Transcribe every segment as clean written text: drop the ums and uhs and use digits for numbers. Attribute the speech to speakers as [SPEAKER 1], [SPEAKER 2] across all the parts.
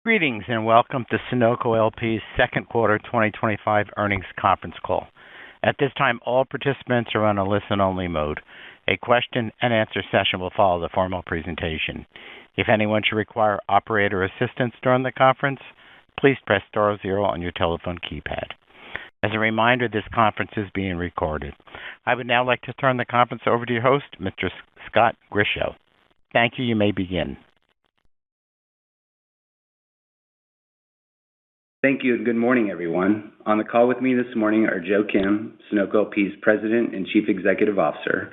[SPEAKER 1] Greetings and welcome to Sunoco LP's second quarter 2025 earnings conference call. At this time, all participants are on a listen-only mode. A question-and-answer session will follow the formal presentation. If anyone should require operator assistance during the conference, please press star zero on your telephone keypad. As a reminder, this conference is being recorded. I would now like to turn the conference over to your host, Mr. Scott Grischow. Thank you. You may begin.
[SPEAKER 2] Thank you and good morning, everyone. On the call with me this morning are Joe Kim, Sunoco LP's President and Chief Executive Officer,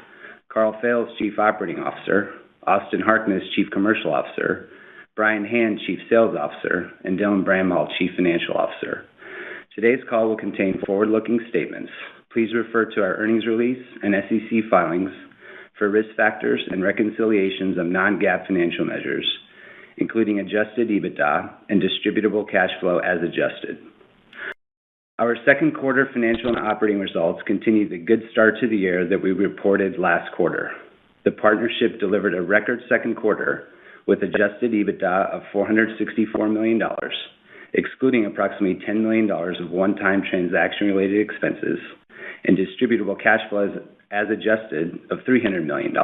[SPEAKER 2] Karl Fails, Chief Operating Officer, Austin Harkness, Chief Commercial Officer, Brian Hand, Chief Sales Officer, and Dylan Bramhall, Chief Financial Officer. Today's call will contain forward-looking statements. Please refer to our earnings release and SEC filings for risk factors and reconciliations of non-GAAP financial measures, including adjusted EBITDA and distributable cash flow as adjusted. Our second quarter financial and operating results continue the good start to the year that we reported last quarter. The partnership delivered a record second quarter with adjusted EBITDA of $464 million, excluding approximately $10 million of one-time transaction-related expenses, and distributable cash flows as adjusted of $300 million.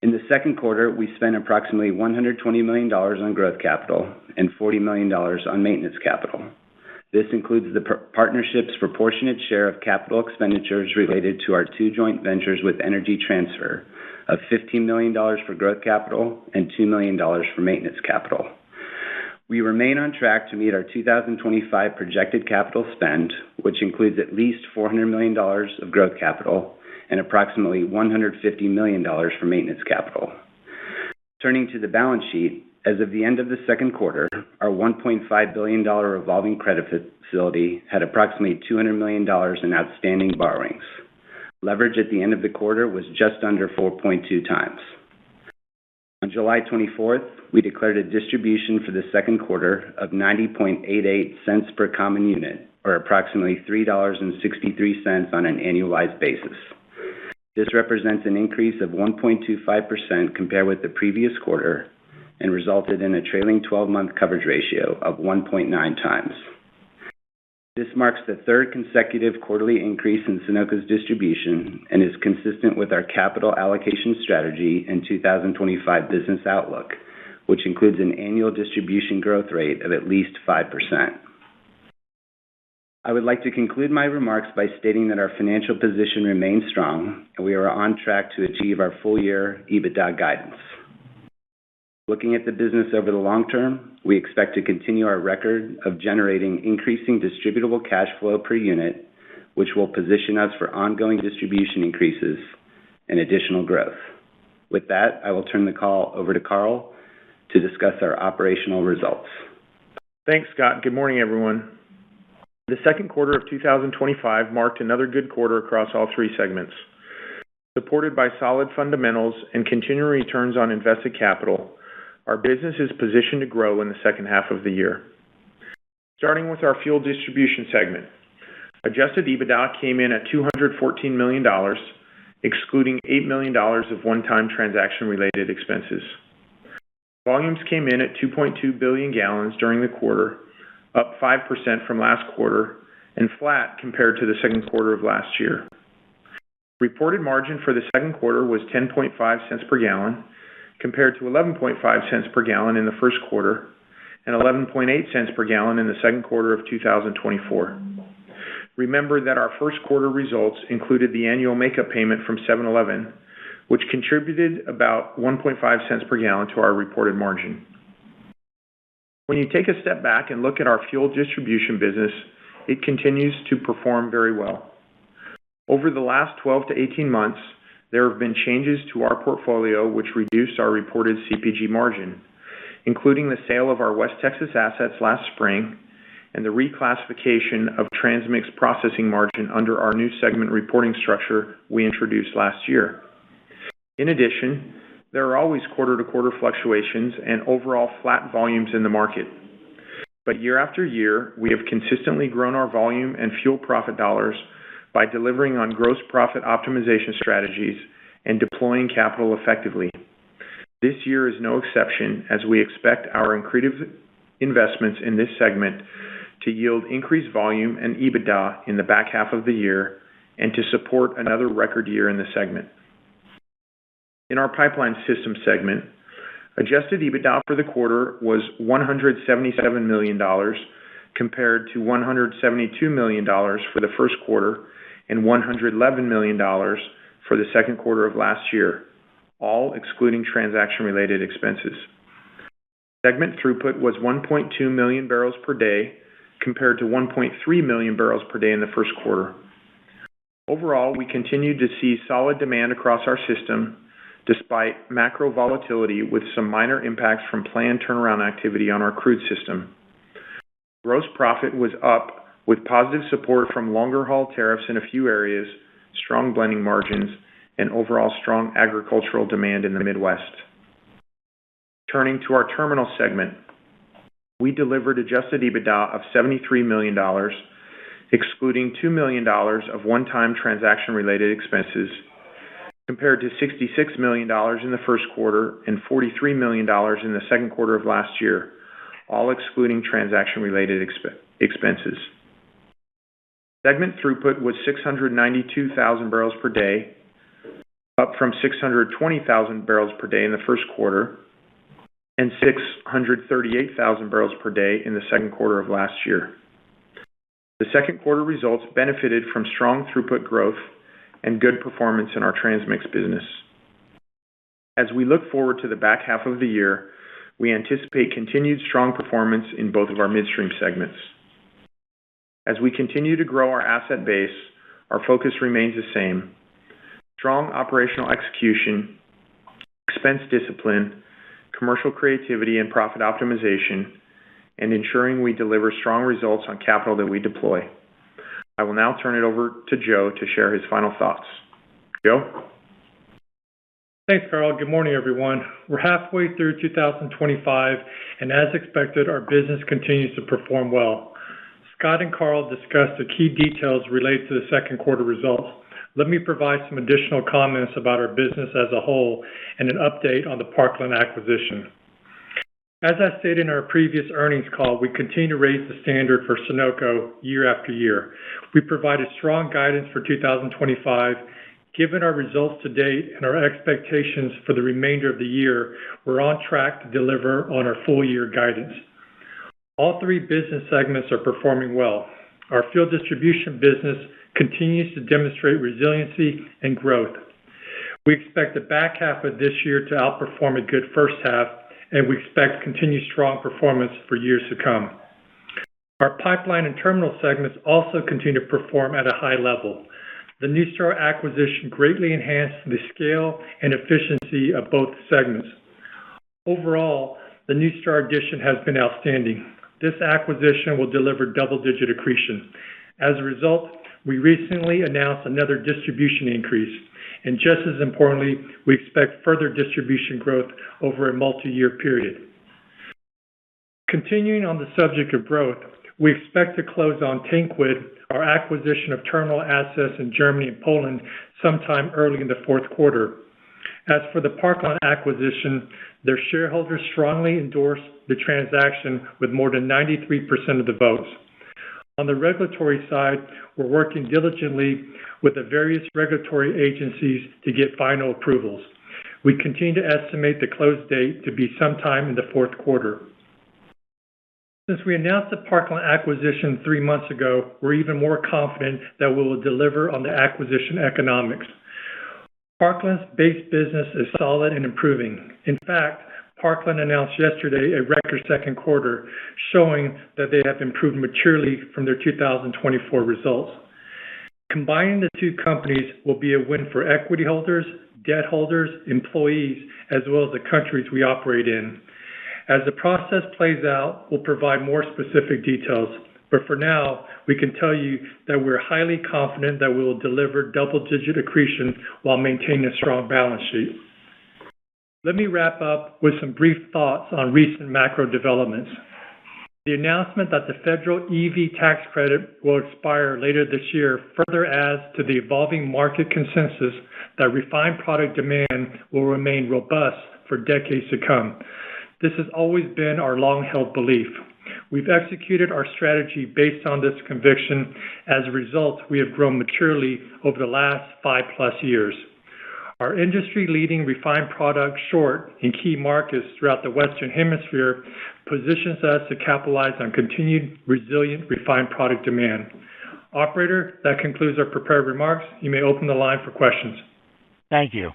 [SPEAKER 2] In the second quarter, we spent approximately $120 million on growth capital and $40 million on maintenance capital. This includes the partnership's proportionate share of capital expenditures related to our two joint ventures with Energy Transfer of $15 million for growth capital and $2 million for maintenance capital. We remain on track to meet our 2025 projected capital spend, which includes at least $400 million of growth capital and approximately $150 million for maintenance capital. Turning to the balance sheet, as of the end of the second quarter, our $1.5 billion revolving credit facility had approximately $200 million in outstanding borrowings. Leverage at the end of the quarter was just under 4.2 times. On July 24th, we declared a distribution for the second quarter of 90.88 per common unit, or approximately $3.63 on an annualized basis. This represents an increase of 1.25% compared with the previous quarter and resulted in a trailing 12-month coverage ratio of 1.9 times. This marks the third consecutive quarterly increase in Sunoco's distribution and is consistent with our capital allocation strategy and 2025 business outlook, which includes an annual distribution growth rate of at least 5%. I would like to conclude my remarks by stating that our financial position remains strong and we are on track to achieve our full-year EBITDA guidance. Looking at the business over the long term, we expect to continue our record of generating increasing distributable cash flow per unit, which will position us for ongoing distribution increases and additional growth. With that, I will turn the call over to Karl to discuss our operational results.
[SPEAKER 3] Thanks, Scott. Good morning, everyone. The second quarter of 2025 marked another good quarter across all three segments. Supported by solid fundamentals and continuing returns on invested capital, our business is positioned to grow in the second half of the year. Starting with our fuel distribution segment, adjusted EBITDA came in at $214 million, excluding $8 million of one-time transaction-related expenses. Volumes came in at 2.2 billion gallons during the quarter, up 5% from last quarter and flat compared to the second quarter of last year. Reported margin for the second quarter was 10.5 cents per gallon, compared to 11.5 cents per gallon in the first quarter and 11.8 cents per gallon in the second quarter of 2024. Remember that our first quarter results included the annual makeup payment from 7-Eleven, which contributed about 1.5 cents per gallon to our reported margin. When you take a step back and look at our fuel distribution business, it continues to perform very well. Over the last 12 to 18 months, there have been changes to our portfolio which reduced our reported CPG margin, including the sale of our West Texas assets last spring and the reclassification of transmix processing margin under our new segment reporting structure we introduced last year. In addition, there are always quarter-to-quarter fluctuations and overall flat volumes in the market. But year after year, we have consistently grown our volume and fuel profit dollars by delivering on gross profit optimization strategies and deploying capital effectively. This year is no exception, as we expect our accretive investments in this segment to yield increased volume and EBITDA in the back half of the year and to support another record year in the segment. In our pipeline system segment, adjusted EBITDA for the quarter was $177 million compared to $172 million for the first quarter and $111 million for the second quarter of last year, all excluding transaction-related expenses. Segment throughput was 1.2 million barrels per day compared to 1.3 million barrels per day in the first quarter. Overall, we continued to see solid demand across our system despite macro volatility with some minor impacts from planned turnaround activity on our crude system. Gross profit was up with positive support from longer haul tariffs in a few areas, strong blending margins, and overall strong agricultural demand in the Midwest. Turning to our terminal segment, we delivered adjusted EBITDA of $73 million, excluding $2 million of one-time transaction-related expenses, compared to $66 million in the first quarter and $43 million in the second quarter of last year, all excluding transaction-related expenses. Segment throughput was 692,000 barrels per day, up from 620,000 barrels per day in the first quarter and 638,000 barrels per day in the second quarter of last year. The second quarter results benefited from strong throughput growth and good performance in our transmix business. As we look forward to the back half of the year, we anticipate continued strong performance in both of our midstream segments. As we continue to grow our asset base, our focus remains the same: strong operational execution, expense discipline, commercial creativity and profit optimization, and ensuring we deliver strong results on capital that we deploy. I will now turn it over to Joe to share his final thoughts. Joe?
[SPEAKER 4] Thanks, Carl. Good morning, everyone. We're halfway through 2025, and as expected, our business continues to perform well. Scott and Carl discussed the key details related to the second quarter results. Let me provide some additional comments about our business as a whole and an update on the Parkland acquisition. As I stated in our previous earnings call, we continue to raise the standard for Sunoco year after year. We provided strong guidance for 2025. Given our results to date and our expectations for the remainder of the year, we're on track to deliver on our full year guidance. All three business segments are performing well. Our fuel distribution business continues to demonstrate resiliency and growth. We expect the back half of this year to outperform a good first half, and we expect continued strong performance for years to come. Our pipeline and terminal segments also continue to perform at a high level. The NuStar acquisition greatly enhanced the scale and efficiency of both segments. Overall, the NuStar addition has been outstanding. This acquisition will deliver double-digit accretion. As a result, we recently announced another distribution increase, and just as importantly, we expect further distribution growth over a multi-year period. Continuing on the subject of growth, we expect to close on Tankwit, our acquisition of terminal assets in Germany and Poland, sometime early in the fourth quarter. As for the Parkland acquisition, their shareholders strongly endorsed the transaction with more than 93% of the votes. On the regulatory side, we're working diligently with the various regulatory agencies to get final approvals. We continue to estimate the close date to be sometime in the fourth quarter. Since we announced the Parkland acquisition 3 months ago, we're even more confident that we will deliver on the acquisition economics. Parkland's base business is solid and improving. In fact, Parkland announced yesterday a record second quarter, showing that they have improved materially from their 2024 results. Combining the two companies will be a win for equity holders, debt holders, employees, as well as the countries we operate in. As the process plays out, we'll provide more specific details. But for now, we can tell you that we're highly confident that we will deliver double-digit accretion while maintaining a strong balance sheet. Let me wrap up with some brief thoughts on recent macro developments. The announcement that the federal EV tax credit will expire later this year further adds to the evolving market consensus that refined product demand will remain robust for decades to come. This has always been our long-held belief. We've executed our strategy based on this conviction. As a result, we have grown materially over the last 5+ years. Our industry-leading refined product short in key markets throughout the Western Hemisphere positions us to capitalize on continued resilient refined product demand. Operator, that concludes our prepared remarks. You may open the line for questions.
[SPEAKER 1] Thank you.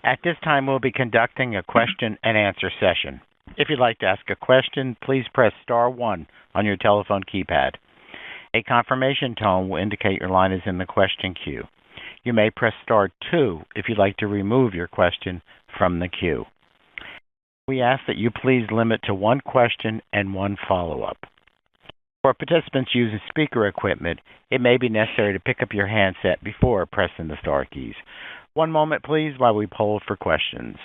[SPEAKER 1] At this time, we'll be conducting a question-and-answer session. If you'd like to ask a question, please press star 1 on your telephone keypad. A confirmation tone will indicate your line is in the question queue. You may press star 2 if you'd like to remove your question from the queue. We ask that you please limit to one question and one follow-up. For participants using speaker equipment, it may be necessary to pick up your handset before pressing the star keys. One moment, please, while we poll for questions.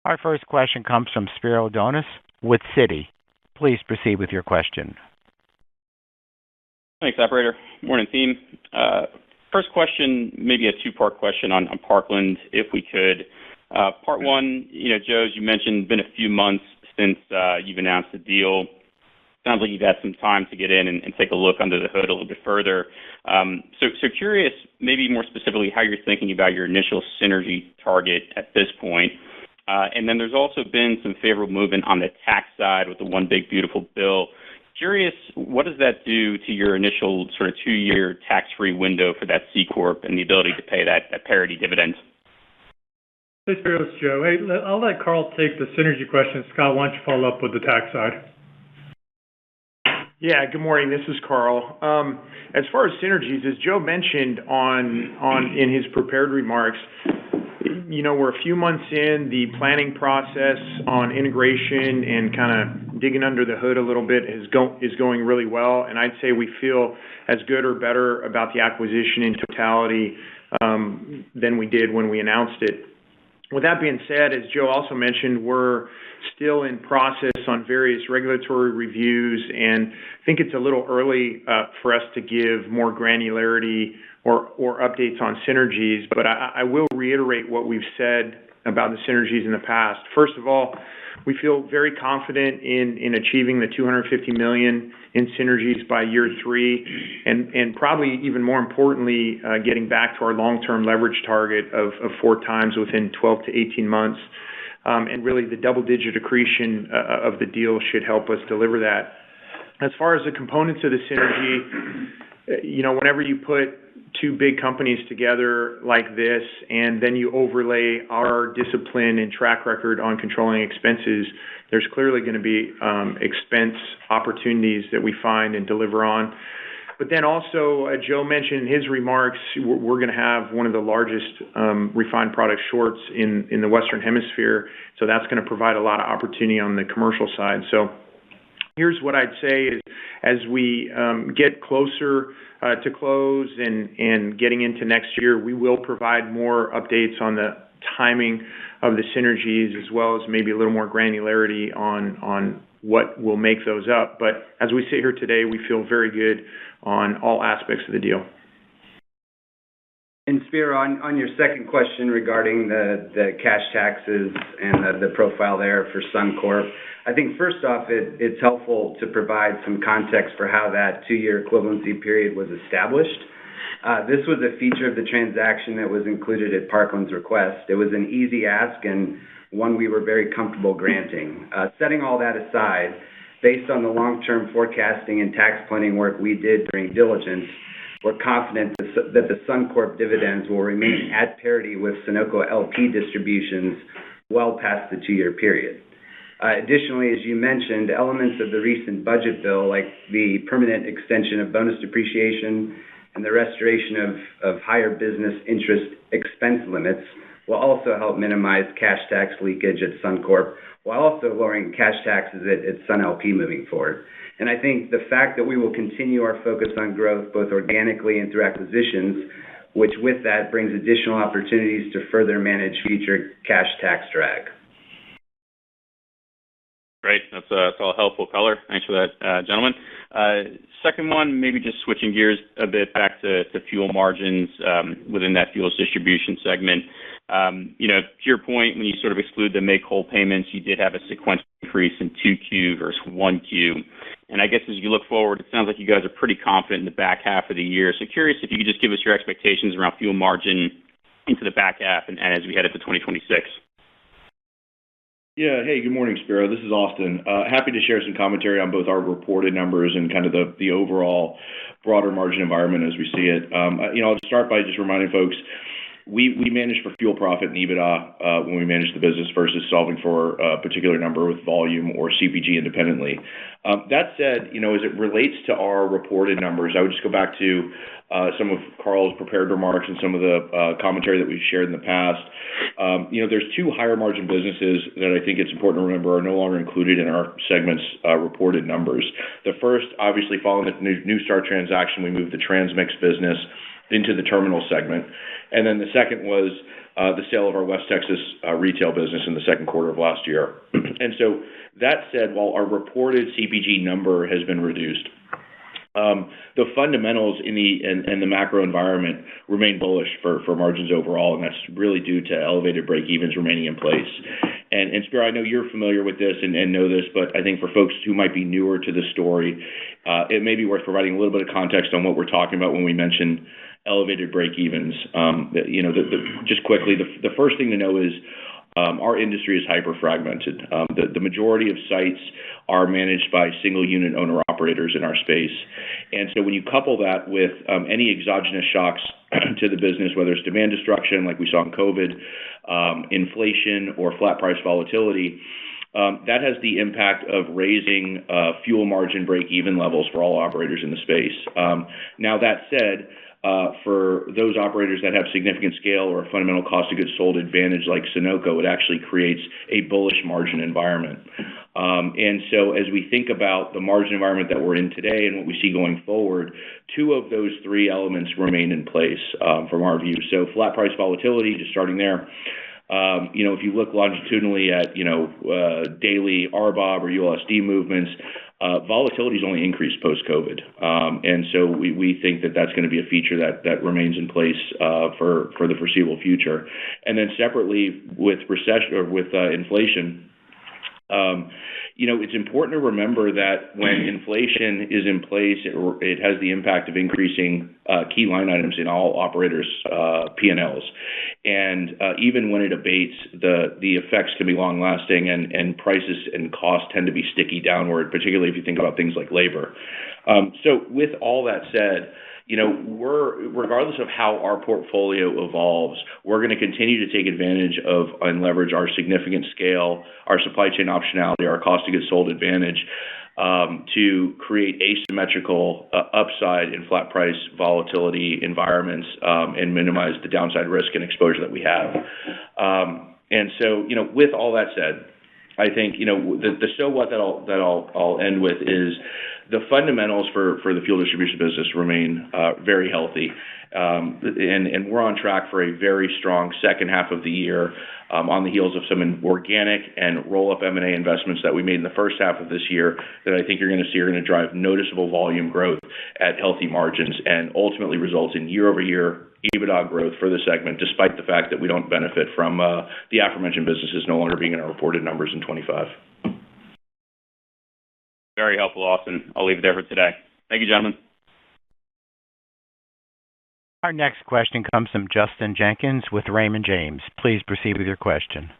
[SPEAKER 1] Our first question comes from Spiro Dounis with Citi. Please proceed with your question.
[SPEAKER 5] Thanks, operator. Morning, team. First question, maybe a two-part question on Parkland, if we could. Part one, Joe, as you mentioned, been a few months since you've announced the deal. Sounds like you've had some time to get in and take a look under the hood a little bit further. So curious, maybe more specifically, how you're thinking about your initial synergy target at this point. And then there's also been some favorable movement on the tax side with the One Big Beautiful Bill. Curious, what does that do to your initial sort of 2-year tax-free window for that C Corp and the ability to pay that parity dividend?
[SPEAKER 4] Hey, Spiro, it's Joe. Hey, I'll let Carl take the synergy question. Scott, why don't you follow up with the tax side?
[SPEAKER 3] Yeah, good morning. This is Carl. As far as synergies, as Joe mentioned in his prepared remarks, we're a few months in. The planning process on integration and kind of digging under the hood a little bit is going really well, and I'd say we feel as good or better about the acquisition in totality than we did when we announced it. With that being said, as Joe also mentioned, we're still in process on various regulatory reviews, and I think it's a little early for us to give more granularity or updates on synergies, but I will reiterate what we've said about the synergies in the past. First of all, we feel very confident in achieving the $250 million in synergies by year 3, and probably even more importantly, getting back to our long-term leverage target of 4 times within 12 to 18 months. And really, the double-digit accretion of the deal should help us deliver that. As far as the components of the synergy, whenever you put 2 big companies together like this, and then you overlay our discipline and track record on controlling expenses, there's clearly going to be expense opportunities that we find and deliver on. But then also, Joe mentioned in his remarks, we're going to have one of the largest refined product shorts in the Western Hemisphere, so that's going to provide a lot of opportunity on the commercial side. So here's what I'd say is, as we get closer to close and getting into next year, we will provide more updates on the timing of the synergies, as well as maybe a little more granularity on what will make those up. But as we sit here today, we feel very good on all aspects of the deal.
[SPEAKER 2] And Spiro, on your second question regarding the cash taxes and the profile there for Suncorp, I think first off, it's helpful to provide some context for how that 2-year equivalency period was established. This was a feature of the transaction that was included at Parkland's request. It was an easy ask and one we were very comfortable granting. Setting all that aside, based on the long-term forecasting and tax planning work we did during diligence, we're confident that the Suncorp dividends will remain at parity with Sunoco LP distributions well past the 2-year period. Additionally, as you mentioned, elements of the recent budget bill, like the permanent extension of bonus depreciation and the restoration of higher business interest expense limits, will also help minimize cash tax leakage at Suncorp, while also lowering cash taxes at Sun LP moving forward. And I think the fact that we will continue our focus on growth, both organically and through acquisitions, which with that brings additional opportunities to further manage future cash tax drag.
[SPEAKER 5] Great. That's all helpful color. Thanks for that, gentlemen. Second one, maybe just switching gears a bit back to fuel margins within that fuels distribution segment. To your point, when you sort of exclude the make-whole payments, you did have a sequential increase in 2Q versus 1Q. And I guess as you look forward, it sounds like you guys are pretty confident in the back half of the year. So curious if you could just give us your expectations around fuel margin into the back half and as we head into 2026.
[SPEAKER 6] Yeah. Hey, good morning, Spiro. This is Austin. Happy to share some commentary on both our reported numbers and kind of the overall broader margin environment as we see it. I'll start by just reminding folks, we manage for fuel profit and EBITDA when we manage the business versus solving for a particular number with volume or CPG independently. That said, as it relates to our reported numbers, I would just go back to some of Carl's prepared remarks and some of the commentary that we've shared in the past. There's two higher margin businesses that I think it's important to remember are no longer included in our segment's reported numbers. The first, obviously, following the New Star transaction, we moved the Transmix business into the terminal segment. And then the second was the sale of our West Texas retail business in the second quarter of last year. And so that said, while our reported CPG number has been reduced, the fundamentals in the macro environment remain bullish for margins overall, and that's really due to elevated break-evens remaining in place. And Spiro, I know you're familiar with this and know this, but I think for folks who might be newer to the story, it may be worth providing a little bit of context on what we're talking about when we mention elevated break-evens. Just quickly, the first thing to know is our industry is hyper-fragmented. The majority of sites are managed by single-unit owner-operators in our space. And so when you couple that with any exogenous shocks to the business, whether it's demand destruction like we saw in COVID, inflation, or flat price volatility, that has the impact of raising fuel margin break-even levels for all operators in the space. Now, that said, for those operators that have significant scale or a fundamental cost of goods sold advantage like Sunoco, it actually creates a bullish margin environment. And so as we think about the margin environment that we're in today and what we see going forward, two of those three elements remain in place from our view. So flat price volatility, just starting there. If you look longitudinally at, daily RBOB or ULSD movements, volatility has only increased post-COVID. And so we think that that's going to be a feature that remains in place for the foreseeable future. And then separately with recession or with inflation, it's important to remember that when inflation is in place, it has the impact of increasing key line items in all operators' P&Ls. And even when it abates, the effects can be long-lasting, and prices and costs tend to be sticky downward, particularly if you think about things like labor. So with all that said, regardless of how our portfolio evolves, we're going to continue to take advantage of and leverage our significant scale, our supply chain optionality, our cost of goods sold advantage to create asymmetrical upside in flat price volatility environments and minimize the downside risk and exposure that we have. And so, with all that said, I think, the so what that I'll end with is the fundamentals for the fuel distribution business remain very healthy. And we're on track for a very strong second half of the year on the heels of some organic and roll-up M&A investments that we made in the first half of this year that I think you're going to see are going to drive noticeable volume growth at healthy margins and ultimately results in year-over-year EBITDA growth for the segment, despite the fact that we don't benefit from the aforementioned businesses no longer being in our reported numbers in 25.
[SPEAKER 5] Very helpful, Austin. I'll leave it there for today. Thank you, gentlemen.
[SPEAKER 1] Our next question comes from Justin Jenkins with Raymond James. Please proceed with your question.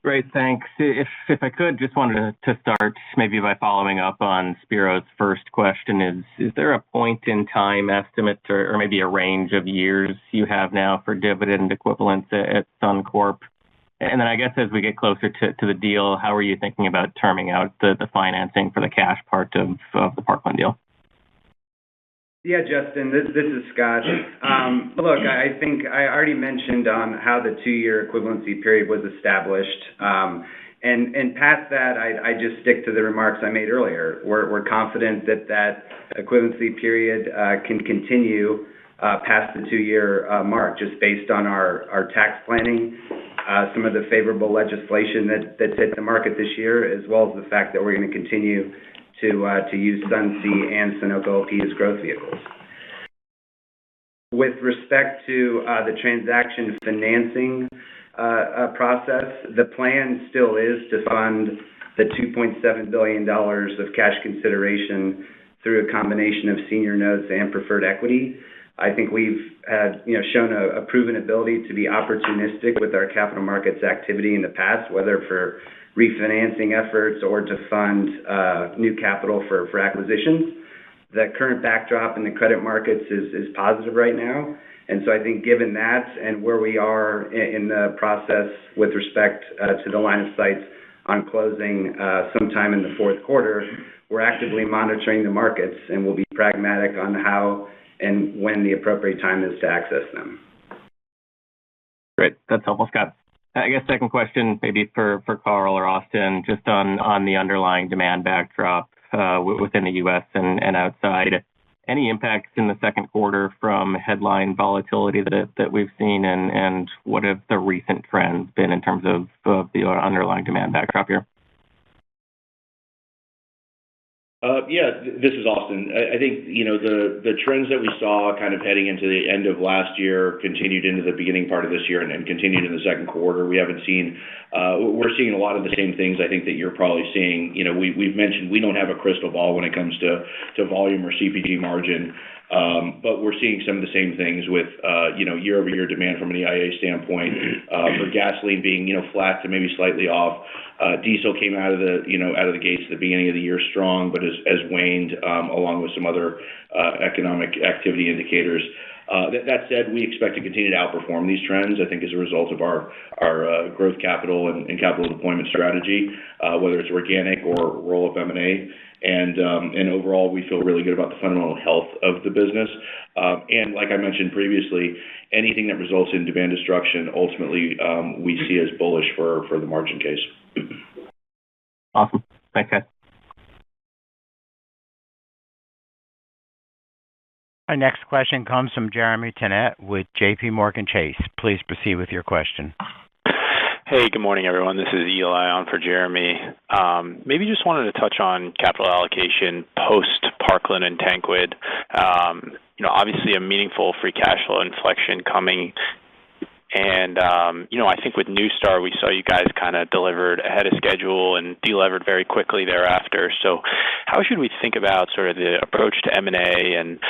[SPEAKER 7] Great, thanks. If I could, just wanted to start maybe by following up on Spiro's first question. Is there a point in time estimate or maybe a range of years you have now for dividend equivalents at Suncorp? And then I guess as we get closer to the deal, how are you thinking about terming out the financing for the cash part of the Parkland deal?
[SPEAKER 2] Yeah, Justin, this is Scott. Look, I think I already mentioned on how the 2-year equivalency period was established. And past that, I just stick to the remarks I made earlier. We're confident that equivalency period can continue past the 2-year mark, just based on our tax planning, some of the favorable legislation that's hit the market this year, as well as the fact that we're going to continue to use Sunsea and Sunoco LP as growth vehicles. With respect to the transaction financing process, the plan still is to fund the $2.7 billion of cash consideration through a combination of senior notes and preferred equity. I think we've shown a proven ability to be opportunistic with our capital markets activity in the past, whether for refinancing efforts or to fund new capital for acquisitions. The current backdrop in the credit markets is positive right now. And so I think given that and where we are in the process with respect to the line of sight on closing sometime in the fourth quarter, we're actively monitoring the markets and we'll be pragmatic on how and when the appropriate time is to access them.
[SPEAKER 7] Great. That's helpful, Scott. I guess second question maybe for Carl or Austin, just on the underlying demand backdrop within the U.S. and outside. Any impacts in the second quarter from headline volatility that we've seen, and what have the recent trends been in terms of the underlying demand backdrop here?
[SPEAKER 6] This is Austin. I think, the trends that we saw kind of heading into the end of last year continued into the beginning part of this year and continued in the second quarter. We're seeing a lot of the same things I think that you're probably seeing. We've mentioned we don't have a crystal ball when it comes to volume or CPG margin. But we're seeing some of the same things with, year-over-year demand from an EIA standpoint, for gasoline being, flat to maybe slightly off. Diesel came out of the gates at the beginning of the year strong, but has waned, along with some other economic activity indicators. That said, we expect to continue to outperform these trends, I think, as a result of our growth capital and capital deployment strategy, whether it's organic or roll-up M&A. And overall, we feel really good about the fundamental health of the business. And like I mentioned previously, anything that results in demand destruction, ultimately, we see as bullish for the margin case.
[SPEAKER 7] Awesome. Thanks, guys.
[SPEAKER 1] Our next question comes from Jeremy Tonet with J.P. Morgan Chase. Please proceed with your question.
[SPEAKER 8] Hey, good morning, everyone. This is Eli on for Jeremy. Maybe just wanted to touch on capital allocation post Parkland and Tankwood. Obviously a meaningful free cash flow inflection coming. And, I think with New Star, we saw you guys kind of delivered ahead of schedule and delevered very quickly thereafter. So how should we think about sort of the approach to M&A and,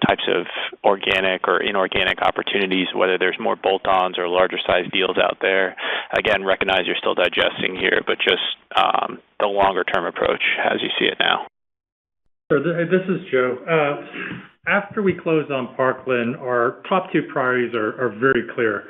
[SPEAKER 8] types of organic or inorganic opportunities, whether there's more bolt-ons or larger size deals out there? Again, recognize you're still digesting here, but just the longer term approach as you see it now.
[SPEAKER 4] Sure. This is Joe. After we close on Parkland, our top two priorities are very clear.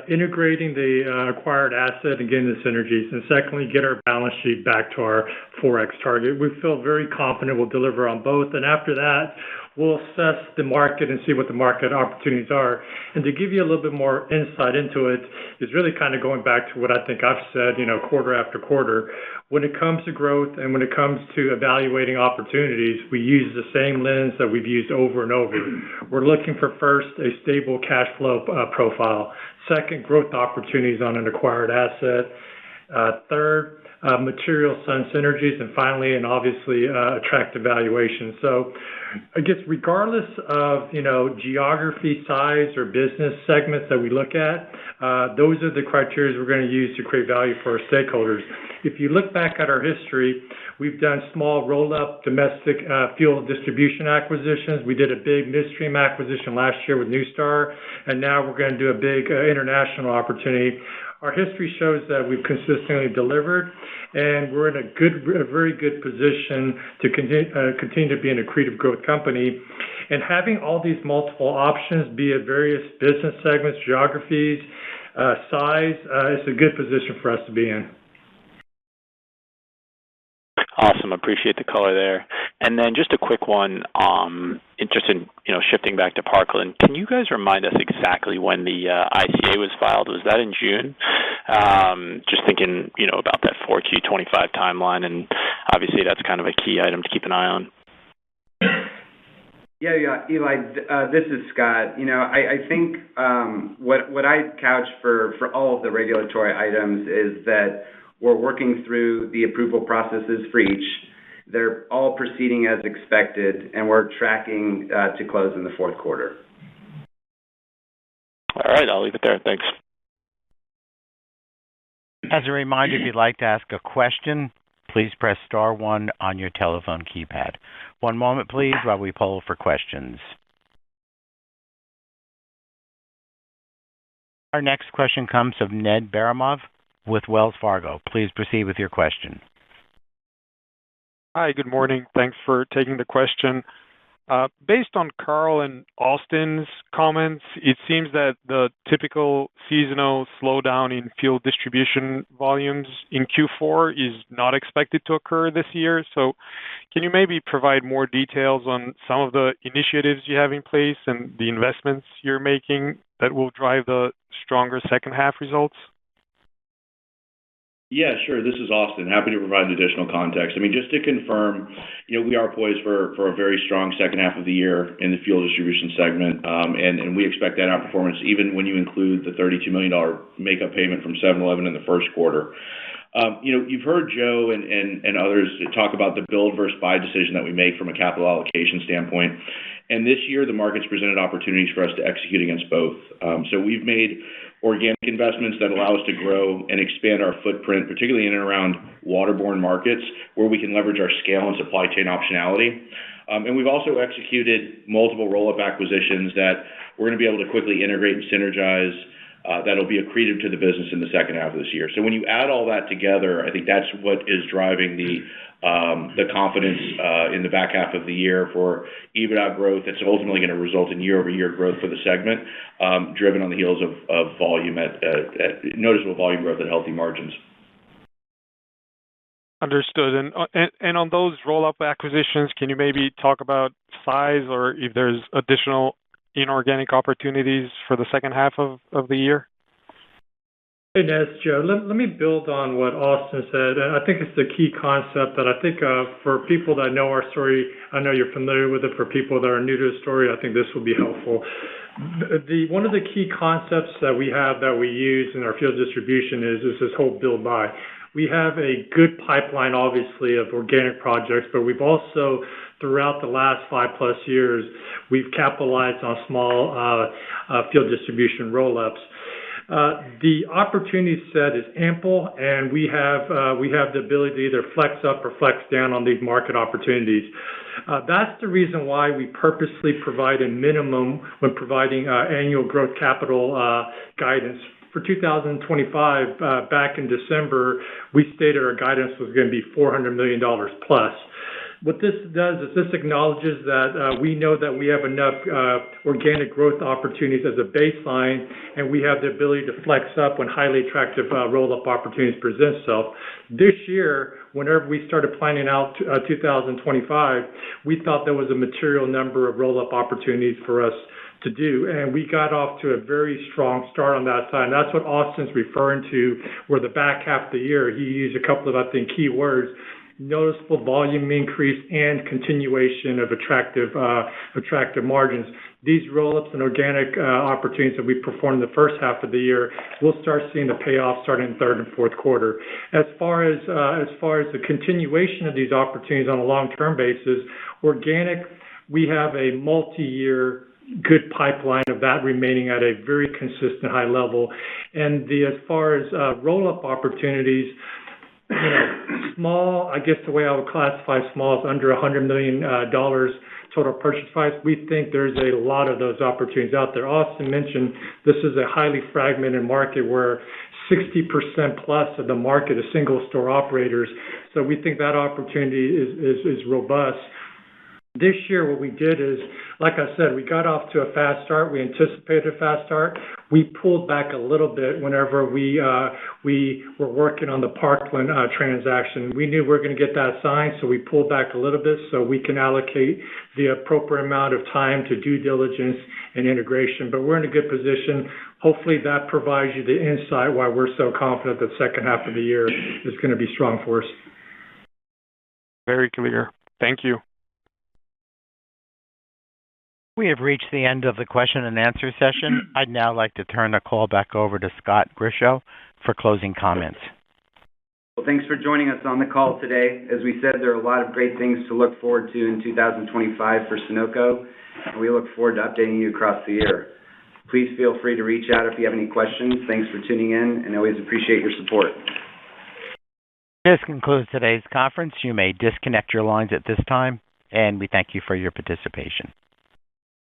[SPEAKER 4] Integrating the acquired asset and getting the synergies, and secondly, get our balance sheet back to our 4X target. We feel very confident we'll deliver on both, and after that, we'll assess the market and see what the market opportunities are. And to give you a little bit more insight into it is really kind of going back to what I think I've said, quarter after quarter. When it comes to growth and when it comes to evaluating opportunities, we use the same lens that we've used over and over. We're looking for, first, a stable cash flow profile. Second, growth opportunities on an acquired asset. Third, material synergies, and finally, and obviously, attractive valuation. So I guess regardless of, geography, size, or business segments that we look at, those are the criteria we're going to use to create value for our stakeholders. If you look back at our history, we've done small roll-up domestic fuel distribution acquisitions. We did a big midstream acquisition last year with New Star, and now we're going to do a big international opportunity. Our history shows that we've consistently delivered, and we're in a very good position to continue to be an accretive growth company. And having all these multiple options, be it various business segments, geographies, size, it's a good position for us to be in.
[SPEAKER 8] Awesome. Appreciate the color there. And then just a quick one, shifting back to Parkland. Can you guys remind us exactly when the ICA was filed? Was that in June? Just thinking, about that 4Q25 timeline, and obviously that's kind of a key item to keep an eye on.
[SPEAKER 2] Yeah, Eli, this is Scott. I think what I'd couch for all of the regulatory items is that we're working through the approval processes for each. They're all proceeding as expected, and we're tracking to close in the fourth quarter.
[SPEAKER 8] All right, I'll leave it there. Thanks.
[SPEAKER 1] As a reminder, if you'd like to ask a question, please press star one on your telephone keypad. One moment, please, while we poll for questions. Our next question comes from Ned Baramov with Wells Fargo. Please proceed with your question.
[SPEAKER 9] Hi, good morning. Thanks for taking the question. Based on Carl and Austin's comments, it seems that the typical seasonal slowdown in fuel distribution volumes in Q4 is not expected to occur this year. So can you maybe provide more details on some of the initiatives you have in place and the investments you're making that will drive the stronger second half results?
[SPEAKER 6] Yeah, sure. This is Austin. Happy to provide additional context. I mean, just to confirm, we are poised for a very strong second half of the year in the fuel distribution segment, and we expect that outperformance even when you include the $32 million makeup payment from 7-Eleven in the first quarter. You've heard Joe and others talk about the build versus buy decision that we make from a capital allocation standpoint. And this year, the market's presented opportunities for us to execute against both. So we've made organic investments that allow us to grow and expand our footprint, particularly in and around waterborne markets, where we can leverage our scale and supply chain optionality. And we've also executed multiple roll-up acquisitions that we're going to be able to quickly integrate and synergize that'll be accretive to the business in the second half of this year. So when you add all that together, I think that's what is driving the confidence in the back half of the year for EBITDA growth that's ultimately going to result in year-over-year growth for the segment, driven on the heels of volume at noticeable volume growth at healthy margins.
[SPEAKER 9] Understood. And on those roll-up acquisitions, can you maybe talk about size or if there's additional inorganic opportunities for the second half of the year?
[SPEAKER 4] Hey, Ned, it's Joe. Let me build on what Austin said. And I think it's the key concept that I think for people that know our story, I know you're familiar with it. For people that are new to the story, I think this will be helpful. One of the key concepts that we have that we use in our fuel distribution is this whole build buy. We have a good pipeline, obviously, of organic projects, but we've also, throughout the last 5+ years, we've capitalized on small fuel distribution roll-ups. The opportunity set is ample, and we have the ability to either flex up or flex down on these market opportunities. That's the reason why we purposely provide a minimum when providing annual growth capital guidance. For 2025, back in December, we stated our guidance was going to be $400 million plus. What this does is this acknowledges that we know that we have enough organic growth opportunities as a baseline, and we have the ability to flex up when highly attractive roll-up opportunities present themselves. This year, whenever we started planning out 2025, we thought there was a material number of roll-up opportunities for us to do, and we got off to a very strong start on that side. And that's what Austin's referring to, where the back half of the year, he used a couple of, I think, key words: noticeable volume increase and continuation of attractive margins. These roll-ups and organic opportunities that we performed the first half of the year, we'll start seeing the payoff starting in third and fourth quarter. As far as the continuation of these opportunities on a long-term basis, organic, we have a multi-year good pipeline of that remaining at a very consistent high level. And as far as roll-up opportunities, small, I guess the way I would classify small is under $100 million total purchase price. We think there's a lot of those opportunities out there. Austin mentioned this is a highly fragmented market where 60% plus of the market is single store operators. So we think that opportunity is robust. This year, what we did is, like I said, we got off to a fast start. We anticipated a fast start. We pulled back a little bit whenever we were working on the Parkland transaction. We knew we were going to get that signed, so we pulled back a little bit so we can allocate the appropriate amount of time to due diligence and integration. But we're in a good position. Hopefully that provides you the insight why we're so confident the second half of the year is going to be strong for us.
[SPEAKER 9] Very clear. Thank you.
[SPEAKER 1] We have reached the end of the question and answer session. I'd now like to turn the call back over to Scott Grischow for closing comments.
[SPEAKER 2] Well, thanks for joining us on the call today. As we said, there are a lot of great things to look forward to in 2025 for Sunoco, and we look forward to updating you across the year. Please feel free to reach out if you have any questions. Thanks for tuning in, and always appreciate your support.
[SPEAKER 1] This concludes today's conference. You may disconnect your lines at this time, and we thank you for your participation.